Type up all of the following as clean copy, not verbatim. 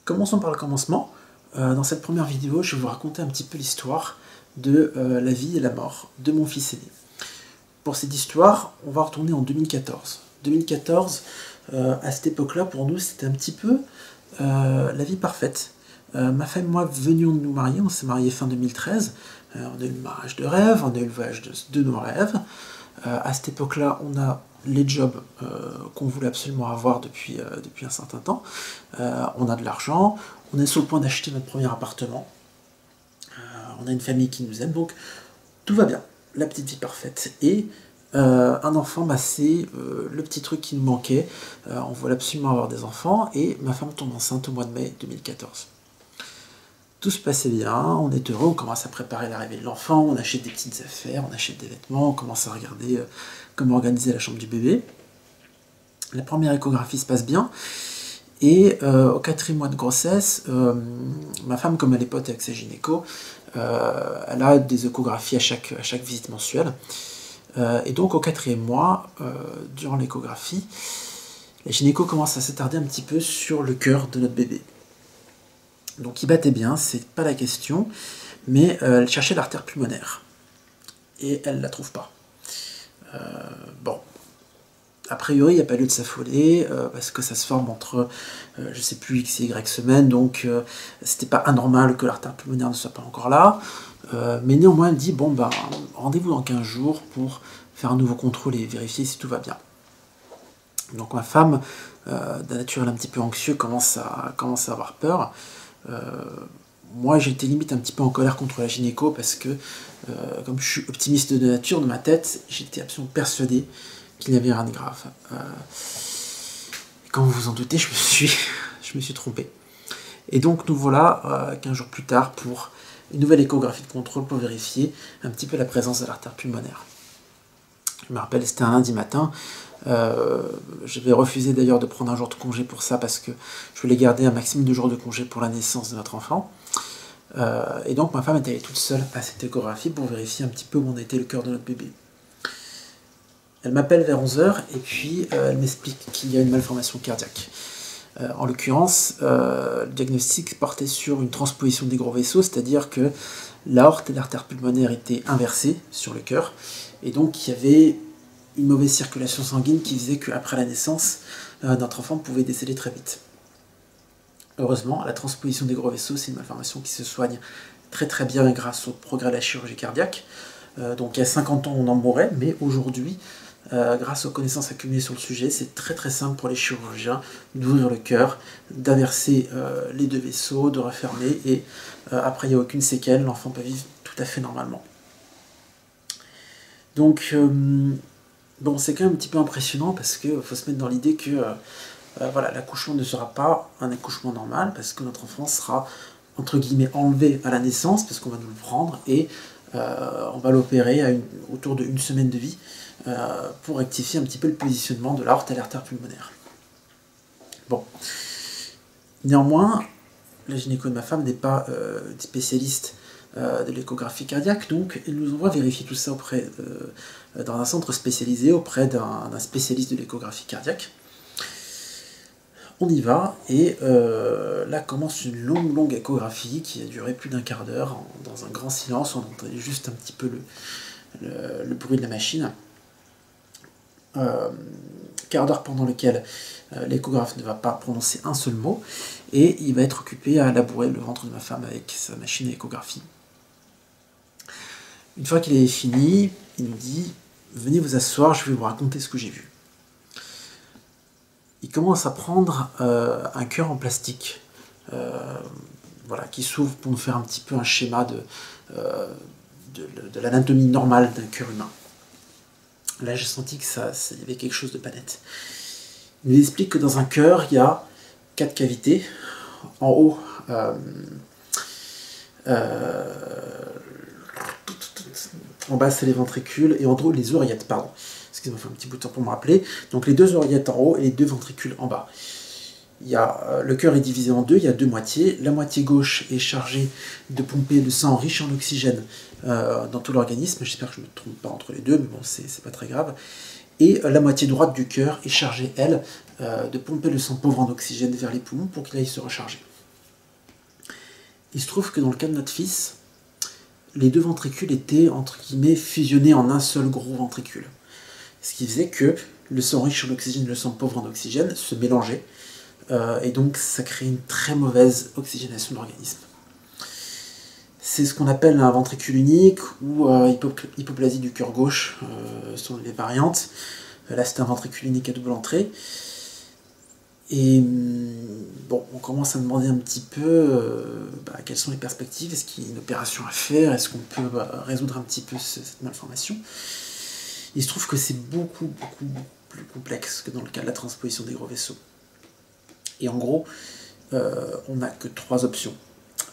Commençons par le commencement. Dans cette première vidéo, je vais vous raconter un petit peu l'histoire de la vie et la mort de mon fils aîné. Pour cette histoire, on va retourner en 2014. 2014, à cette époque-là, pour nous, c'était un petit peu la vie parfaite. Ma femme et moi venions de nous marier, on s'est mariés fin 2013. On a eu le mariage de rêve, on a eu le voyage de nos rêves. À cette époque-là, on a les jobs qu'on voulait absolument avoir depuis un certain temps. On a de l'argent, on est sur le point d'acheter notre premier appartement. On a une famille qui nous aime, donc tout va bien. La petite vie parfaite. Et un enfant, c'est le petit truc qui nous manquait. On voulait absolument avoir des enfants et ma femme tombe enceinte au mois de mai 2014. Tout se passait bien, on est heureux, on commence à préparer l'arrivée de l'enfant, on achète des petites affaires, on achète des vêtements, on commence à regarder comment organiser la chambre du bébé. La première échographie se passe bien, et au 4e mois de grossesse, ma femme, comme elle est pote avec sa gynéco, elle a des échographies à chaque visite mensuelle. Et donc au 4e mois, durant l'échographie, la gynéco commence à s'attarder un petit peu sur le cœur de notre bébé. Donc il battait bien, c'est pas la question, mais elle cherchait l'artère pulmonaire. Et elle la trouve pas. Bon. A priori, il n'y a pas lieu de s'affoler, parce que ça se forme entre, je sais plus, X et Y semaines, donc c'était pas anormal que l'artère pulmonaire ne soit pas encore là. Mais néanmoins, elle dit, bon, rendez-vous dans 15 jours pour faire un nouveau contrôle et vérifier si tout va bien. Donc ma femme, d'un naturel un petit peu anxieux, commence à avoir peur. Moi, j'étais limite un petit peu en colère contre la gynéco parce que, comme je suis optimiste de nature, dans ma tête, j'étais absolument persuadé qu'il n'y avait rien de grave. Comme vous vous en doutez, je me suis trompé. Et donc nous voilà 15 jours plus tard pour une nouvelle échographie de contrôle pour vérifier un petit peu la présence de l'artère pulmonaire. Je me rappelle, c'était un lundi matin. Je vais refuser d'ailleurs de prendre un jour de congé pour ça parce que je voulais garder un maximum de jours de congé pour la naissance de notre enfant. Et donc ma femme est allée toute seule à cette échographie pour vérifier un petit peu où en était le cœur de notre bébé. Elle m'appelle vers 11h et puis elle m'explique qu'il y a une malformation cardiaque. En l'occurrence, le diagnostic portait sur une transposition des gros vaisseaux, c'est-à-dire que l'aorte et l'artère pulmonaire étaient inversées sur le cœur, et donc il y avait une mauvaise circulation sanguine qui faisait qu'après la naissance, notre enfant pouvait décéder très vite. Heureusement, la transposition des gros vaisseaux, c'est une malformation qui se soigne très très bien grâce au progrès de la chirurgie cardiaque. Donc il y a 50 ans, on en mourait, mais aujourd'hui, grâce aux connaissances accumulées sur le sujet, c'est très très simple pour les chirurgiens d'ouvrir le cœur, d'inverser les deux vaisseaux, de refermer, et après il n'y a aucune séquelle, l'enfant peut vivre tout à fait normalement. Donc, bon, c'est quand même un petit peu impressionnant parce qu'il faut se mettre dans l'idée que voilà, l'accouchement ne sera pas un accouchement normal parce que notre enfant sera, entre guillemets, enlevé à la naissance parce qu'on va nous le prendre et on va l'opérer autour de 1 semaine de vie pour rectifier un petit peu le positionnement de l'aorte et l'artère pulmonaire. Bon. Néanmoins, la gynéco de ma femme n'est pas spécialiste de l'échographie cardiaque, donc elle nous envoie vérifier tout ça dans un centre spécialisé auprès d'un spécialiste de l'échographie cardiaque. On y va, et là commence une longue échographie qui a duré plus d'1 quart d'heure, dans un grand silence. On entendait juste un petit peu le bruit de la machine. Quart d'heure pendant lequel l'échographe ne va pas prononcer un seul mot, et il va être occupé à labourer le ventre de ma femme avec sa machine à échographie. Une fois qu'il est fini, il nous dit « Venez vous asseoir, je vais vous raconter ce que j'ai vu ». Il commence à prendre un cœur en plastique, voilà, qui s'ouvre pour nous faire un petit peu un schéma de l'anatomie normale d'un cœur humain. Là, j'ai senti qu'il y avait quelque chose de pas net. Il nous explique que dans un cœur, il y a 4 cavités. En haut, en bas, c'est les ventricules, et en haut, les oreillettes, pardon. Excusez-moi, il faut un petit bout de temps pour me rappeler. Donc les 2 oreillettes en haut et les 2 ventricules en bas. Le cœur est divisé en 2, il y a 2 moitiés. La moitié gauche est chargée de pomper le sang riche en oxygène dans tout l'organisme. J'espère que je ne me trompe pas entre les deux, mais bon, c'est pas très grave. Et la moitié droite du cœur est chargée, elle, de pomper le sang pauvre en oxygène vers les poumons pour qu'il aille se recharger. Il se trouve que dans le cas de notre fils, les deux ventricules étaient, entre guillemets, fusionnés en un seul gros ventricule. Ce qui faisait que le sang riche en oxygène et le sang pauvre en oxygène se mélangeaient, et donc ça crée une très mauvaise oxygénation de l'organisme. C'est ce qu'on appelle un ventricule unique ou hypoplasie du cœur gauche, selon les variantes. Là, c'est un ventricule unique à double entrée. Et bon, on commence à demander un petit peu quelles sont les perspectives, est-ce qu'il y a une opération à faire, est-ce qu'on peut résoudre un petit peu cette malformation. Il se trouve que c'est beaucoup plus complexe que dans le cas de la transposition des gros vaisseaux. Et en gros, on n'a que 3 options.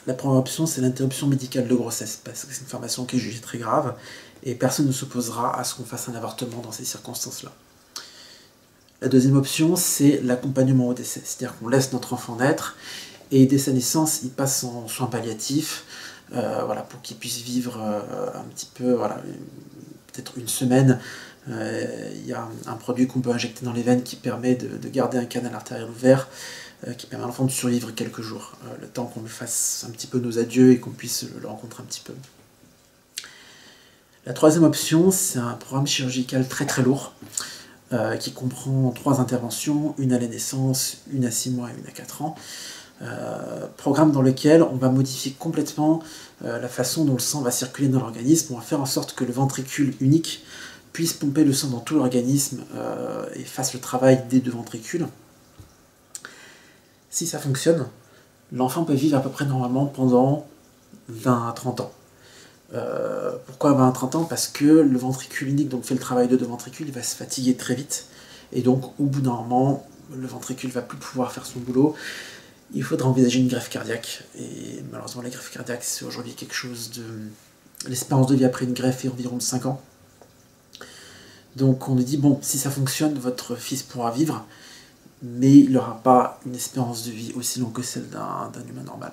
La première option, c'est l'interruption médicale de grossesse, parce que c'est une formation qui est jugée très grave, et personne ne s'opposera à ce qu'on fasse un avortement dans ces circonstances-là. La deuxième option, c'est l'accompagnement au décès, c'est-à-dire qu'on laisse notre enfant naître, et dès sa naissance, il passe en soins palliatifs, pour qu'il puisse vivre un petit peu, peut-être une semaine. Il y a un produit qu'on peut injecter dans les veines qui permet de garder un canal artériel ouvert, qui permet à l'enfant de survivre quelques jours, le temps qu'on lui fasse un petit peu nos adieux et qu'on puisse le rencontrer un petit peu. La troisième option, c'est un programme chirurgical très lourd, qui comprend 3 interventions, une à la naissance, une à 6 mois et une à 4 ans. Programme dans lequel on va modifier complètement la façon dont le sang va circuler dans l'organisme. On va faire en sorte que le ventricule unique puisse pomper le sang dans tout l'organisme et fasse le travail des 2 ventricules. Si ça fonctionne, l'enfant peut vivre à peu près normalement pendant 20 à 30 ans. Pourquoi 20 à 30 ans? Parce que le ventricule unique, donc fait le travail de 2 ventricules, il va se fatiguer très vite. Et donc, au bout d'un moment, le ventricule ne va plus pouvoir faire son boulot. Il faudra envisager une greffe cardiaque. Et malheureusement, la greffe cardiaque, c'est aujourd'hui quelque chose de... L'espérance de vie après une greffe est environ de 5 ans. Donc on nous dit, bon, si ça fonctionne, votre fils pourra vivre, mais il n'aura pas une espérance de vie aussi longue que celle d'un humain normal.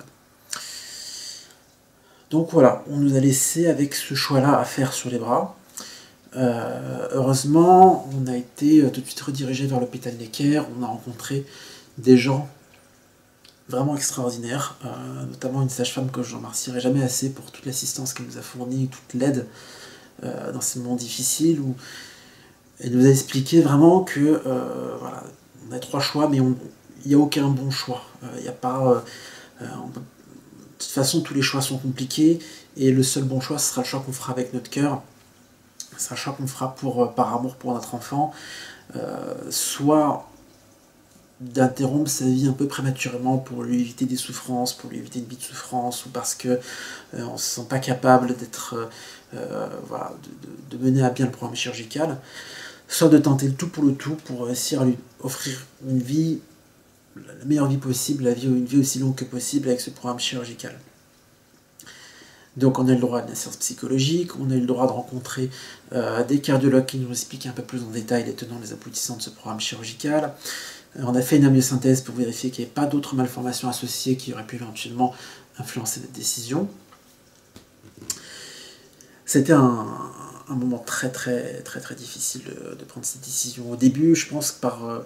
Donc voilà, on nous a laissé avec ce choix-là à faire sur les bras. Heureusement, on a été tout de suite redirigé vers l'hôpital Necker. On a rencontré des gens vraiment extraordinaires, notamment une sage-femme que je ne remercierai jamais assez pour toute l'assistance qu'elle nous a fournie, toute l'aide dans ces moments difficiles, où elle nous a expliqué vraiment que on a 3 choix, mais il n'y a aucun bon choix. Il n'y a pas... de toute façon, tous les choix sont compliqués, et le seul bon choix, ce sera le choix qu'on fera avec notre cœur. Ce sera le choix qu'on fera par amour pour notre enfant, soit d'interrompre sa vie un peu prématurément pour lui éviter des souffrances, pour lui éviter une vie de souffrance, ou parce que on ne se sent pas capable d'être, de mener à bien le programme chirurgical, soit de tenter le tout pour réussir à lui offrir une vie, la meilleure vie possible, une vie aussi longue que possible avec ce programme chirurgical. Donc on a eu le droit à une séance psychologique, on a eu le droit de rencontrer des cardiologues qui nous expliquent un peu plus en détail les tenants et les aboutissants de ce programme chirurgical. On a fait une amniosynthèse pour vérifier qu'il n'y avait pas d'autres malformations associées qui auraient pu éventuellement influencer notre décision. C'était un moment très difficile de prendre cette décision. Au début, je pense que par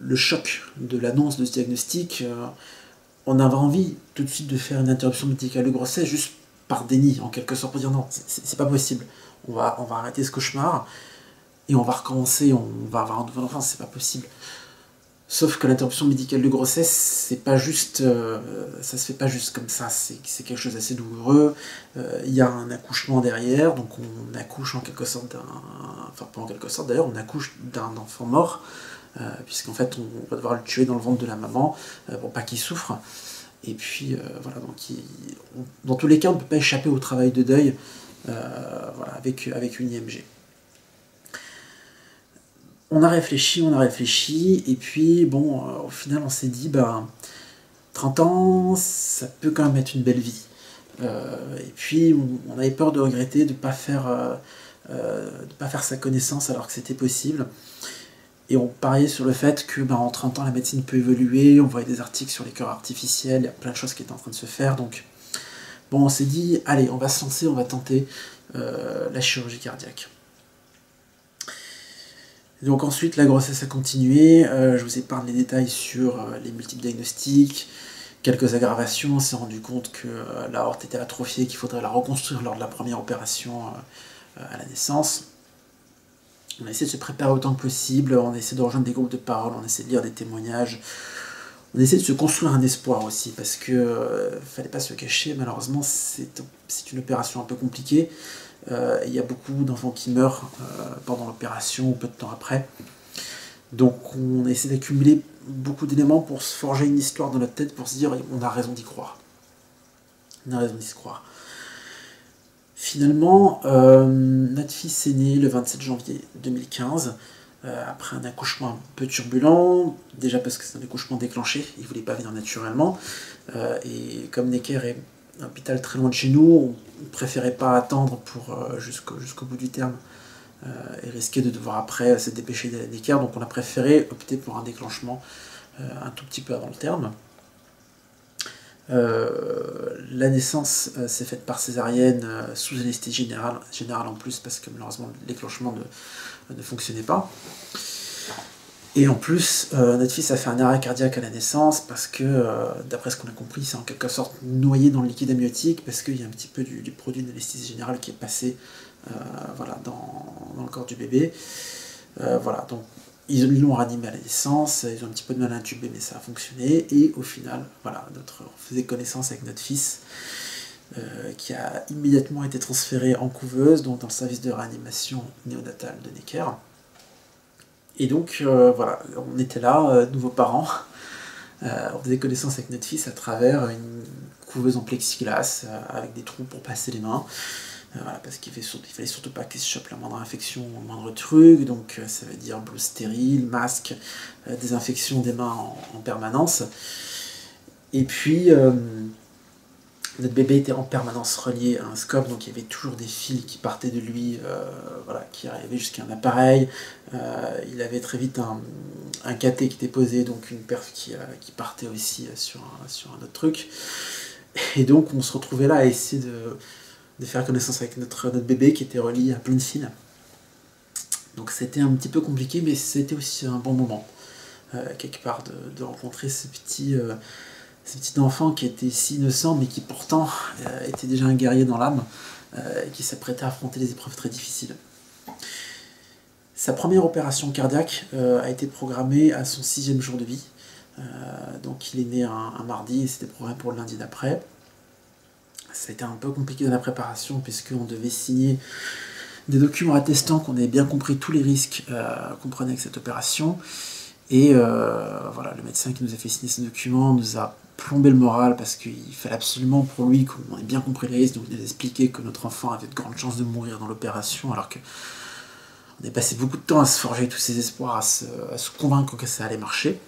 le choc de l'annonce de ce diagnostic, on avait envie tout de suite de faire une interruption médicale de grossesse juste par déni, en quelque sorte, pour dire non, c'est pas possible. On va arrêter ce cauchemar et on va recommencer, on va avoir un nouvel enfant, c'est pas possible. Sauf que l'interruption médicale de grossesse, c'est pas juste, ça se fait pas juste comme ça, c'est quelque chose d'assez douloureux. Il y a un accouchement derrière, donc on accouche en quelque sorte enfin pas en quelque sorte d'ailleurs, on accouche d'un enfant mort, puisqu'en fait on va devoir le tuer dans le ventre de la maman pour pas qu'il souffre. Et puis donc dans tous les cas on ne peut pas échapper au travail de deuil avec une IMG. On a réfléchi, et puis bon, au final on s'est dit, 30 ans, ça peut quand même être une belle vie. Et puis on avait peur de regretter de ne pas faire sa connaissance alors que c'était possible. Et on pariait sur le fait que en 30 ans la médecine peut évoluer, on voyait des articles sur les cœurs artificiels, il y a plein de choses qui étaient en train de se faire. Donc bon, on s'est dit, allez, on va se lancer, on va tenter la chirurgie cardiaque. Donc ensuite, la grossesse a continué. Je vous épargne les détails sur les multiples diagnostics, quelques aggravations, on s'est rendu compte que l'aorte était atrophiée, qu'il faudrait la reconstruire lors de la première opération à la naissance. On a essayé de se préparer autant que possible, on a essayé de rejoindre des groupes de parole, on a essayé de lire des témoignages, on a essayé de se construire un espoir aussi, parce que fallait pas se cacher, malheureusement c'est une opération un peu compliquée. Il y a beaucoup d'enfants qui meurent pendant l'opération ou peu de temps après. Donc on a essayé d'accumuler beaucoup d'éléments pour se forger une histoire dans notre tête, pour se dire on a raison d'y croire. On a raison d'y croire. Finalement, notre fils est né le 27 janvier 2015, après un accouchement un peu turbulent, déjà parce que c'est un accouchement déclenché, il ne voulait pas venir naturellement, et comme Necker est un hôpital très loin de chez nous, on ne préférait pas attendre pour jusqu'au bout du terme, et risquer de devoir après se dépêcher des Necker, donc on a préféré opter pour un déclenchement un tout petit peu avant le terme. La naissance s'est faite par césarienne sous anesthésie générale en plus, parce que malheureusement le déclenchement ne fonctionnait pas. Et en plus, notre fils a fait un arrêt cardiaque à la naissance parce que, d'après ce qu'on a compris, c'est en quelque sorte noyé dans le liquide amniotique, parce qu'il y a un petit peu du produit d'anesthésie générale qui est passé voilà, dans le corps du bébé. Voilà, donc ils l'ont ranimé à la naissance, ils ont un petit peu de mal à intuber, mais ça a fonctionné. Et au final, voilà, on faisait connaissance avec notre fils, qui a immédiatement été transféré en couveuse, donc dans le service de réanimation néonatale de Necker. Et donc, voilà, on était là, nouveaux parents, on faisait connaissance avec notre fils à travers une couveuse en plexiglas, avec des trous pour passer les mains. Voilà, parce qu'il fallait surtout pas qu'il se chope la moindre infection ou le moindre truc, donc ça veut dire blouse stérile, masque, désinfection des mains en permanence. Et puis, notre bébé était en permanence relié à un scope, donc il y avait toujours des fils qui partaient de lui, voilà, qui arrivaient jusqu'à un appareil. Il avait très vite un cathé qui était posé, donc une perf qui partait aussi sur un autre truc. Et donc on se retrouvait là à essayer de faire connaissance avec notre bébé qui était relié à plein de fils. Donc c'était un petit peu compliqué, mais c'était aussi un bon moment, quelque part, de rencontrer ce petit enfant qui était si innocent, mais qui pourtant était déjà un guerrier dans l'âme, et qui s'apprêtait à affronter des épreuves très difficiles. Sa première opération cardiaque a été programmée à son 6e jour de vie. Donc il est né un mardi et c'était programmé pour le lundi d'après. Ça a été un peu compliqué dans la préparation, puisqu'on devait signer des documents attestant qu'on avait bien compris tous les risques qu'on prenait avec cette opération. Et voilà, le médecin qui nous a fait signer ces documents nous a plombé le moral, parce qu'il fallait absolument pour lui qu'on ait bien compris les risques. Donc il nous a expliqué que notre enfant avait de grandes chances de mourir dans l'opération, alors que on a passé beaucoup de temps à se forger tous ces espoirs, à se convaincre que ça allait marcher.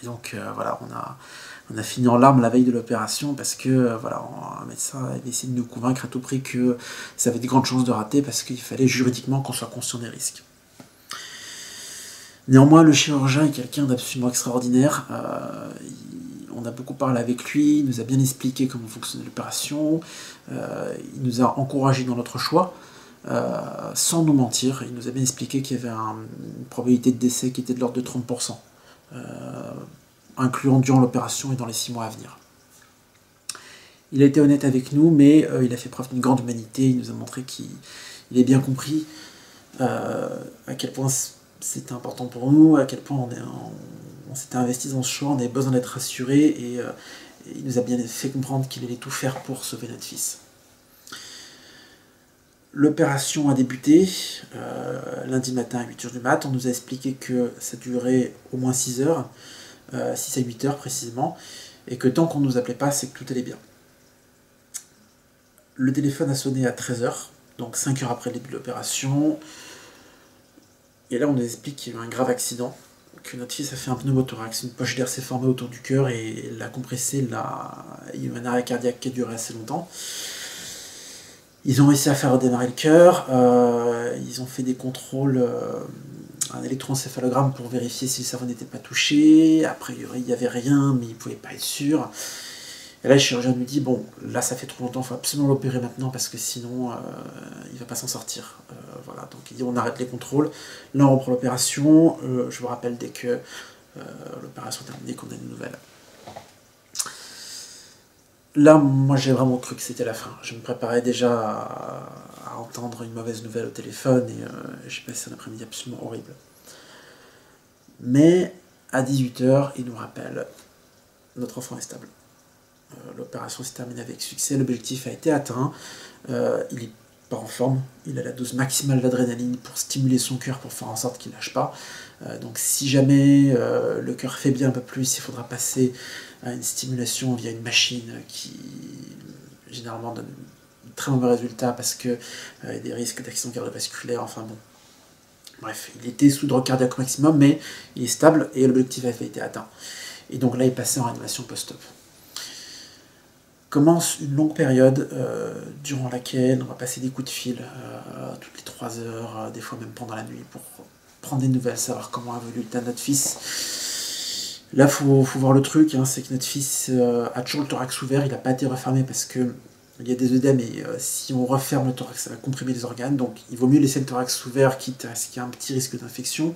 Et donc voilà, on a fini en larmes la veille de l'opération, parce que voilà, un médecin avait essayé de nous convaincre à tout prix que ça avait de grandes chances de rater, parce qu'il fallait juridiquement qu'on soit conscient des risques. Néanmoins, le chirurgien est quelqu'un d'absolument extraordinaire. On a beaucoup parlé avec lui, il nous a bien expliqué comment fonctionnait l'opération, il nous a encouragés dans notre choix, sans nous mentir. Il nous a bien expliqué qu'il y avait une probabilité de décès qui était de l'ordre de 30%, incluant durant l'opération et dans les 6 mois à venir. Il a été honnête avec nous, mais il a fait preuve d'une grande humanité. Il nous a montré qu'il a bien compris à quel point c'était important pour nous, à quel point on s'était investi dans ce choix, on avait besoin d'être rassurés, et il nous a bien fait comprendre qu'il allait tout faire pour sauver notre fils. L'opération a débuté lundi matin à 8h du mat. On nous a expliqué que ça durait au moins 6 heures, 6 à 8 heures précisément, et que tant qu'on ne nous appelait pas, c'est que tout allait bien. Le téléphone a sonné à 13h, donc 5 heures après le début de l'opération, et là on nous explique qu'il y a eu un grave accident, que notre fils a fait un pneumothorax, une poche d'air s'est formée autour du cœur et l'a compressé, il y a eu un arrêt cardiaque qui a duré assez longtemps. Ils ont réussi à faire redémarrer le cœur, ils ont fait des contrôles, un électroencéphalogramme pour vérifier si le cerveau n'était pas touché. A priori, il n'y avait rien, mais ils ne pouvaient pas être sûrs. Et là, le chirurgien nous dit, bon, là, ça fait trop longtemps, il faut absolument l'opérer maintenant, parce que sinon, il ne va pas s'en sortir. Voilà, donc il dit, on arrête les contrôles. Là, on reprend l'opération. Je vous rappelle, dès que l'opération est terminée, qu'on a une nouvelle. là, moi j'ai vraiment cru que c'était la fin. Je me préparais déjà à entendre une mauvaise nouvelle au téléphone et j'ai passé un après-midi absolument horrible. Mais à 18 h, il nous rappelle, notre enfant est stable. L'opération s'est terminée avec succès, l'objectif a été atteint. Il est pas en forme, il a la dose maximale d'adrénaline pour stimuler son cœur, pour faire en sorte qu'il ne lâche pas. Donc si jamais le cœur faiblit un peu plus, il faudra passer à une stimulation via une machine qui généralement donne de très mauvais résultats parce qu'il y a des risques d'accident cardiovasculaire, enfin bon. Bref, il était sous drogue cardiaque maximum, mais il est stable et l'objectif avait été atteint. Et donc là, il passait en réanimation post-op. Commence une longue période durant laquelle on va passer des coups de fil toutes les 3 heures, des fois même pendant la nuit, pour prendre des nouvelles, savoir comment évolue l'état de notre fils. Là, faut voir le truc, hein, c'est que notre fils a toujours le thorax ouvert, il n'a pas été refermé parce que il y a des œdèmes et si on referme le thorax, ça va comprimer les organes, donc il vaut mieux laisser le thorax ouvert, quitte à ce qu'il y ait un petit risque d'infection,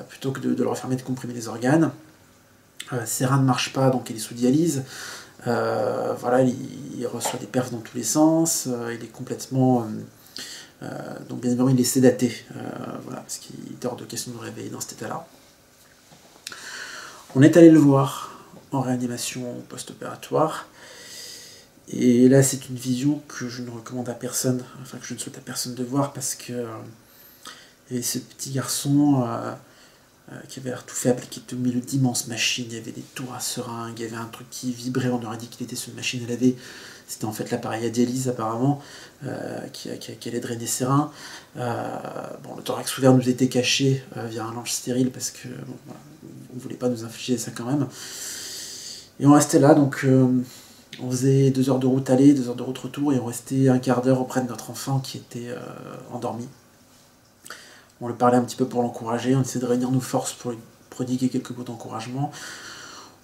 plutôt que de le refermer et de comprimer les organes. Ses reins ne marchent pas, donc il est sous dialyse. Voilà, il reçoit des perfs dans tous les sens, il est complètement... donc bien évidemment, il est sédaté, voilà, parce qu'il est hors de question de le réveiller dans cet état-là. On est allé le voir en réanimation post-opératoire, et là c'est une vision que je ne recommande à personne, enfin que je ne souhaite à personne de voir, parce que il y avait ce petit garçon qui avait l'air tout faible, qui était au milieu d'immenses machines, il y avait des tours à seringues, il y avait un truc qui vibrait, on aurait dit qu'il était sur une machine à laver, c'était en fait l'appareil à dialyse apparemment, qui allait drainer ses reins. Bon, le thorax ouvert nous était caché via un linge stérile, parce que bon, voilà, on ne voulait pas nous infliger ça quand même. Et on restait là, donc on faisait 2 heures de route aller, 2 heures de route retour, et on restait un quart d'heure auprès de notre enfant qui était endormi. On le parlait un petit peu pour l'encourager, on essayait de réunir nos forces pour lui prodiguer quelques mots d'encouragement.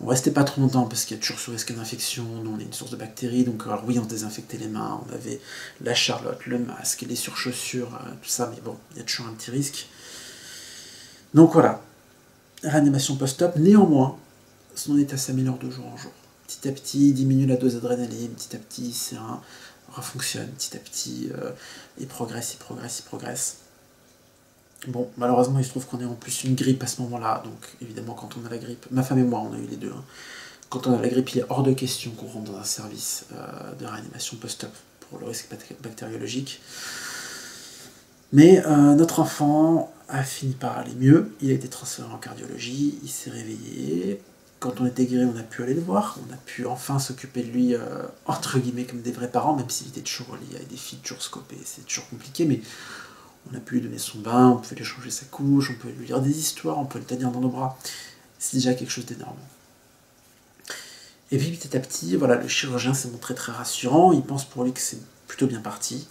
On restait pas trop longtemps parce qu'il y a toujours ce risque d'infection, nous on est une source de bactéries, donc alors oui on se désinfectait les mains, on avait la charlotte, le masque, les surchaussures, tout ça, mais bon, il y a toujours un petit risque. Donc voilà, réanimation post-op, néanmoins, son état s'améliore de jour en jour. Petit à petit, il diminue la dose d'adrénaline, petit à petit, c'est un refonctionne, petit à petit, il progresse. Bon, malheureusement, il se trouve qu'on est en plus une grippe à ce moment-là, donc évidemment, quand on a la grippe, ma femme et moi, on a eu les deux. Hein. Quand on a la grippe, il est hors de question qu'on rentre dans un service de réanimation post-op pour le risque bactériologique. Mais notre enfant a fini par aller mieux, il a été transféré en cardiologie, il s'est réveillé. Quand on était guéri, on a pu aller le voir, on a pu enfin s'occuper de lui, entre guillemets, comme des vrais parents, même s'il était toujours lié avec des filles toujours scopées, c'est toujours compliqué, mais on a pu lui donner son bain, on pouvait lui changer sa couche, on pouvait lui lire des histoires, on pouvait le tenir dans nos bras. C'est déjà quelque chose d'énorme. Et puis petit à petit, voilà, le chirurgien s'est montré très rassurant, il pense pour lui que c'est plutôt bien parti.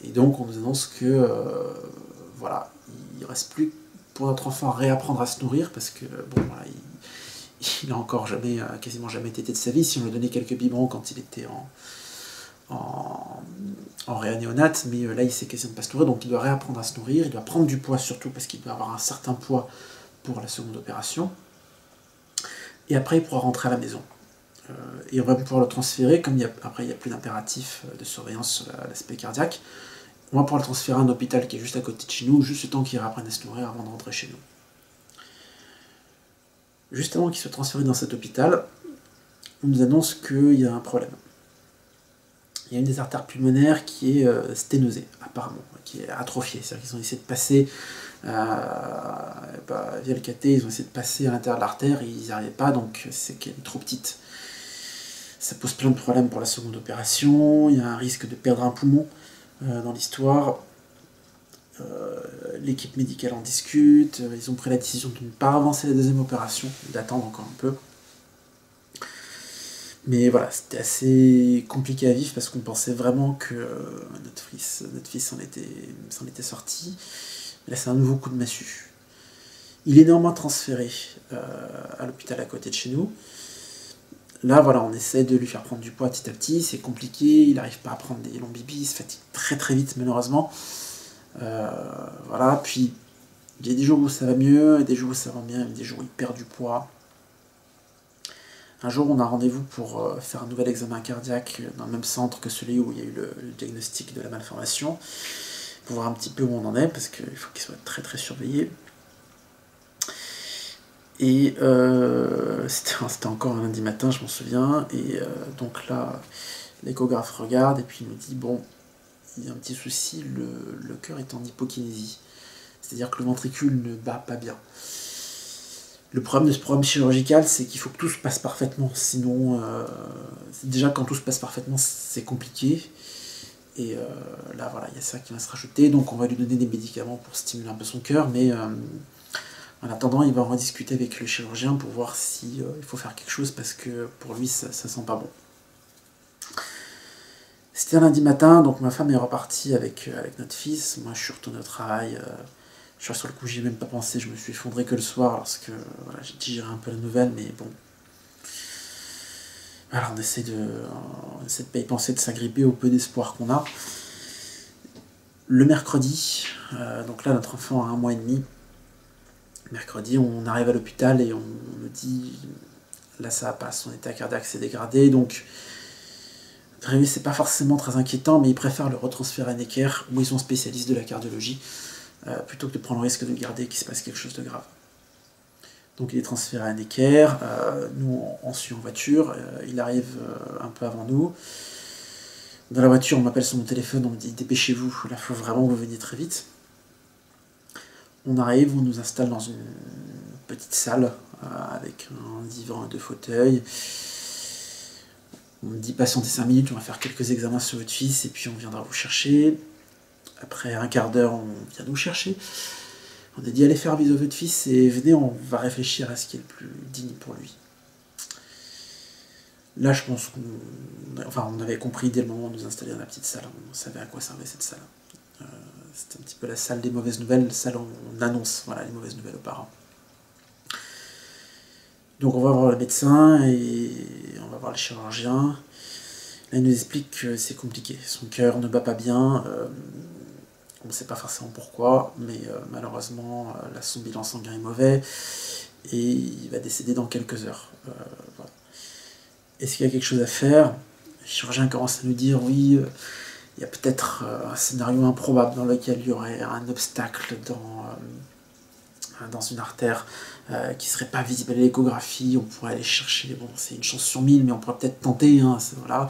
Et donc on nous annonce que voilà, il ne reste plus pour notre enfant à réapprendre à se nourrir, parce que bon, voilà, il n'a encore jamais, quasiment jamais tété de sa vie. Si on lui donnait quelques biberons quand il était en réanéonate, mais là il sait quasiment pas se nourrir, donc il doit réapprendre à se nourrir, il doit prendre du poids surtout parce qu'il doit avoir un certain poids pour la seconde opération, et après il pourra rentrer à la maison. Et on va pouvoir le transférer, comme après il n'y a plus d'impératif de surveillance sur l'aspect cardiaque, on va pouvoir le transférer à un hôpital qui est juste à côté de chez nous, juste le temps qu'il réapprenne à se nourrir avant de rentrer chez nous. Juste avant qu'il soit transféré dans cet hôpital, on nous annonce qu'il y a un problème. Il y a une des artères pulmonaires qui est sténosée, apparemment, qui est atrophiée. C'est-à-dire qu'ils ont essayé de passer via le cathé, ils ont essayé de passer à l'intérieur de l'artère et ils n'y arrivaient pas, donc c'est qu'elle est trop petite. Ça pose plein de problèmes pour la seconde opération, il y a un risque de perdre un poumon dans l'histoire. L'équipe médicale en discute, ils ont pris la décision de ne pas avancer la deuxième opération, d'attendre encore un peu. Mais voilà, c'était assez compliqué à vivre parce qu'on pensait vraiment que notre fils s'en était sorti. Là, c'est un nouveau coup de massue. Il est néanmoins transféré à l'hôpital à côté de chez nous. Là, voilà, on essaie de lui faire prendre du poids petit à petit. C'est compliqué, il n'arrive pas à prendre des longs bibis, il se fatigue très très vite malheureusement. Voilà, puis il y a des jours où ça va mieux, et des jours où ça va bien, et des jours où il perd du poids. Un jour, on a rendez-vous pour faire un nouvel examen cardiaque dans le même centre que celui où il y a eu le diagnostic de la malformation, pour voir un petit peu où on en est, parce qu'il faut qu'il soit très très surveillé. Et c'était encore un lundi matin, je m'en souviens, et donc là, l'échographe regarde, et puis il me dit, bon, il y a un petit souci, le cœur est en hypokinésie, c'est-à-dire que le ventricule ne bat pas bien. Le problème de ce programme chirurgical, c'est qu'il faut que tout se passe parfaitement, sinon, déjà quand tout se passe parfaitement, c'est compliqué, et là voilà, il y a ça qui va se rajouter, donc on va lui donner des médicaments pour stimuler un peu son cœur, mais en attendant, il va en rediscuter avec le chirurgien pour voir si il faut faire quelque chose, parce que pour lui, ça sent pas bon. C'était un lundi matin, donc ma femme est repartie avec notre fils, moi je suis retourné au travail, sur le coup j'y ai même pas pensé, je me suis effondré que le soir, parce que voilà, j'ai digéré un peu la nouvelle, mais bon. Alors on essaie de pas y penser, de s'agripper au peu d'espoir qu'on a. Le mercredi, donc là notre enfant a 1 mois et demi, mercredi on arrive à l'hôpital et on me dit, là ça passe, son état cardiaque s'est dégradé, donc Rémi, c'est pas forcément très inquiétant, mais ils préfèrent le retransférer à Necker, où ils sont spécialistes de la cardiologie, plutôt que de prendre le risque de garder qu'il se passe quelque chose de grave. Donc il est transféré à Necker, nous on suit en voiture, il arrive un peu avant nous. Dans la voiture, on m'appelle sur mon téléphone, on me dit dépêchez-vous, là il faut vraiment que vous veniez très vite. On arrive, on nous installe dans une petite salle avec un divan et 2 fauteuils. On me dit patientez 5 minutes, on va faire quelques examens sur votre fils et puis on viendra vous chercher. Après un quart d'heure, on vient nous chercher. On a dit allez faire bisous à votre fils et venez, on va réfléchir à ce qui est le plus digne pour lui. Là, je pense on avait compris dès le moment où on nous installait dans la petite salle, on savait à quoi servait cette salle. C'était un petit peu la salle des mauvaises nouvelles, la salle où on annonce voilà, les mauvaises nouvelles aux parents. Donc on va voir le médecin et on va voir le chirurgien. Là, il nous explique que c'est compliqué. Son cœur ne bat pas bien. On ne sait pas forcément pourquoi, mais malheureusement, là, son bilan sanguin est mauvais et il va décéder dans quelques heures. Voilà. Est-ce qu'il y a quelque chose à faire? Le chirurgien commence à nous dire oui, il y a peut-être un scénario improbable dans lequel il y aurait un obstacle dans une artère qui serait pas visible à l'échographie, on pourrait aller chercher, bon c'est une chance sur 1000, mais on pourrait peut-être tenter, hein, voilà.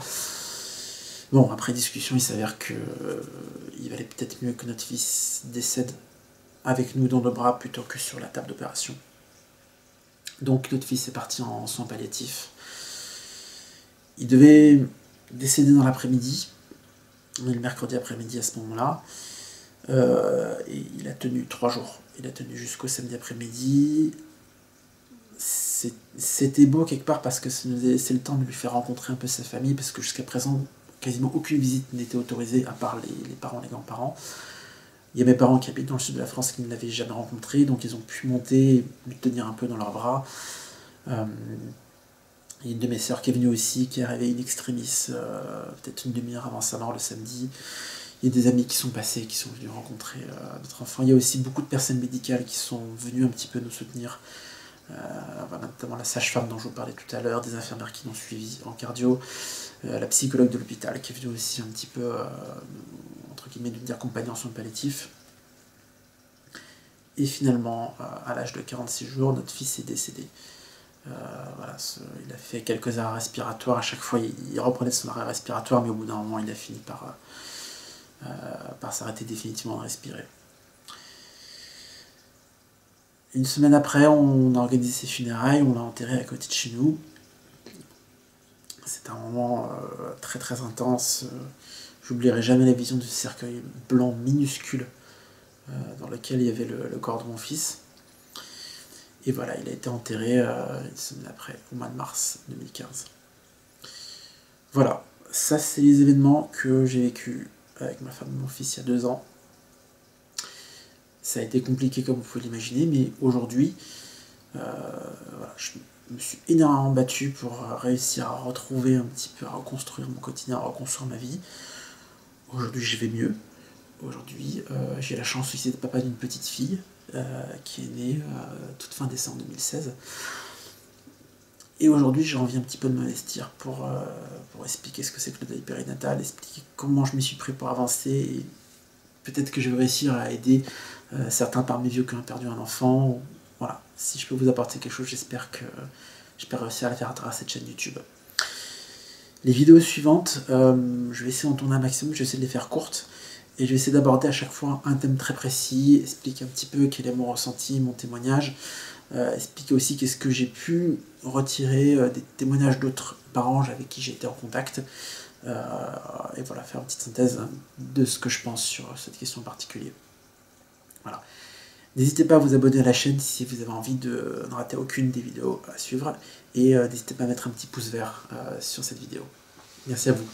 Bon, après discussion, il s'avère que il valait peut-être mieux que notre fils décède avec nous dans le bras plutôt que sur la table d'opération. Donc notre fils est parti en soins palliatifs. Il devait décéder dans l'après-midi, on est le mercredi après-midi à ce moment-là, et il a tenu 3 jours. Il a tenu jusqu'au samedi après-midi. C'était beau quelque part parce que ça nous a laissé le temps de lui faire rencontrer un peu sa famille, parce que jusqu'à présent, quasiment aucune visite n'était autorisée, à part les parents, les grands-parents. Il y a mes parents qui habitent dans le sud de la France qui ne l'avaient jamais rencontré, donc ils ont pu monter, lui tenir un peu dans leurs bras. Il y a une de mes sœurs qui est venue aussi, qui est arrivée in extremis, peut-être une demi-heure avant sa mort le samedi. Il y a des amis qui sont passés, qui sont venus rencontrer notre enfant. Il y a aussi beaucoup de personnes médicales qui sont venues un petit peu nous soutenir. Notamment la sage-femme dont je vous parlais tout à l'heure, des infirmières qui l'ont suivi en cardio, la psychologue de l'hôpital qui est venue aussi un petit peu, entre guillemets, nous accompagner en soins palliatifs. Et finalement, à l'âge de 46 jours, notre fils est décédé. Voilà, il a fait quelques arrêts respiratoires, à chaque fois il reprenait son arrêt respiratoire, mais au bout d'un moment il a fini par s'arrêter définitivement de respirer. Une semaine après, on a organisé ses funérailles, on l'a enterré à côté de chez nous. C'était un moment très très intense. J'oublierai jamais la vision de ce cercueil blanc minuscule dans lequel il y avait le corps de mon fils. Et voilà, il a été enterré une semaine après, au mois de mars 2015. Voilà, ça c'est les événements que j'ai vécu avec ma femme et mon fils il y a 2 ans. Ça a été compliqué comme vous pouvez l'imaginer, mais aujourd'hui, voilà, je me suis énormément battu pour réussir à retrouver un petit peu, à reconstruire mon quotidien, à reconstruire ma vie. Aujourd'hui, je vais mieux. Aujourd'hui, j'ai la chance aussi d'être papa d'une petite fille qui est née toute fin décembre 2016. Et aujourd'hui, j'ai envie un petit peu de m'investir pour expliquer ce que c'est que le deuil périnatal, expliquer comment je m'y suis pris pour avancer, et peut-être que je vais réussir à aider certains par mes vieux qui ont perdu un enfant. Voilà, si je peux vous apporter quelque chose, j'espère réussir à le faire à travers cette chaîne YouTube. Les vidéos suivantes, je vais essayer d'en tourner un maximum, je vais essayer de les faire courtes, et je vais essayer d'aborder à chaque fois un thème très précis, expliquer un petit peu quel est mon ressenti, mon témoignage, expliquer aussi qu'est-ce que j'ai pu retirer des témoignages d'autres parents avec qui j'ai été en contact, et voilà, faire une petite synthèse de ce que je pense sur cette question en particulier. Voilà. N'hésitez pas à vous abonner à la chaîne si vous avez envie de ne rater aucune des vidéos à suivre, et n'hésitez pas à mettre un petit pouce vert sur cette vidéo. Merci à vous.